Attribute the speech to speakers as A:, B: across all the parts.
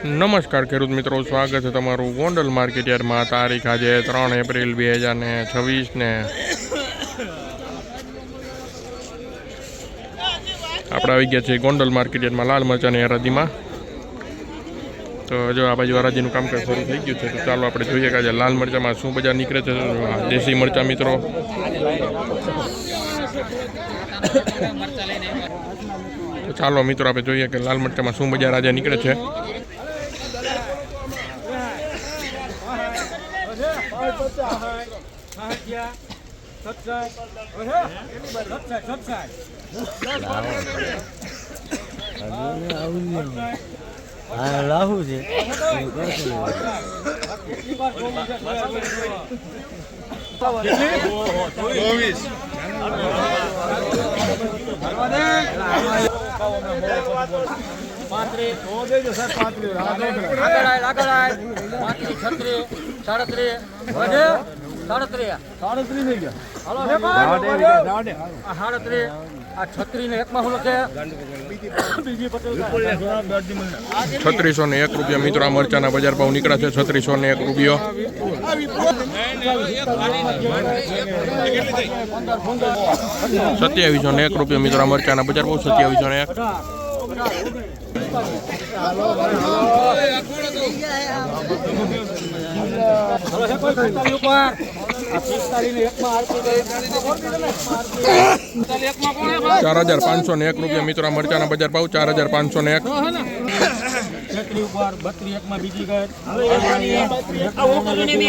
A: નમસ્કાર ખેડૂત મિત્રો, સ્વાગત છે તમારું ગોંડલ માર્કેટ યાર્ડમાં. તારીખ આજે 3 એપ્રિલ 2026 ને આપણે આવી ગયા છીએ ગોંડલ માર્કેટ યાર્ડમાં લાલ મરચાની હરાજીમાં. તો જો આ બાજુ હરાજીનું કામકાજ શરૂ થઈ ગયું છે. તો ચાલો આપણે જોઈએ કે આજે લાલ મરચામાં શું બજાર નીકળે છે. દેશી મરચા મિત્રો, તો ચાલો મિત્રો આપણે જોઈએ કે લાલ મરચામાં શું બજાર આજે નીકળે છે.
B: લાહુ છે
A: ₹3601 મિત્રો આ મરચાના બજાર ભાવ નીકળ્યા છે. ₹3601. ₹2701 મિત્રો આ મરચાના બજાર ભાવ. 4501 મિત્રો આ મરચાના બજાર ભાવ. 4501.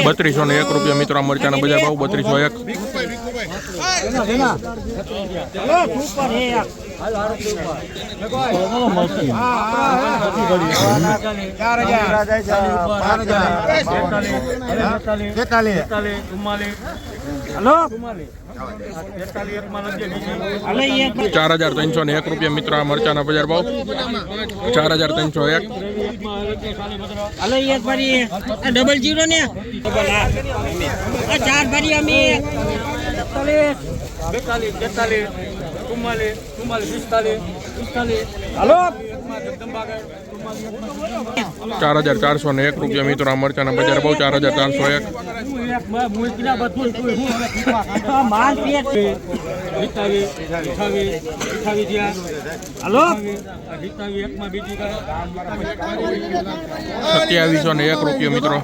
A: ₹3201 મિત્રો આ મરચાના બજાર ભાવ. 3201. ₹4301 મિત્રો આ મરચાના બજાર ભાવ. 4301.
B: ડબલ જીરો ને 4 ભરી અમે
A: 4401 મિત્રો આ મરચાના બજાર ભાવ. 4401. ₹2701 મિત્રો.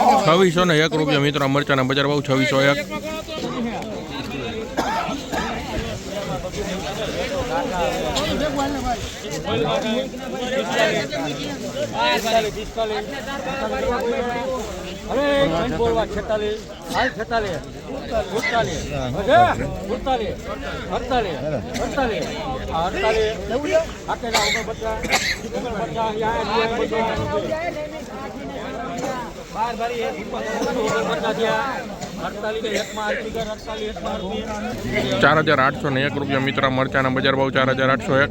A: ₹2601 મિત્રો મરચાના બજાર ભાવ. 2601. ₹4801 મિત્રો મરચાના બજાર ભાવ. 4801.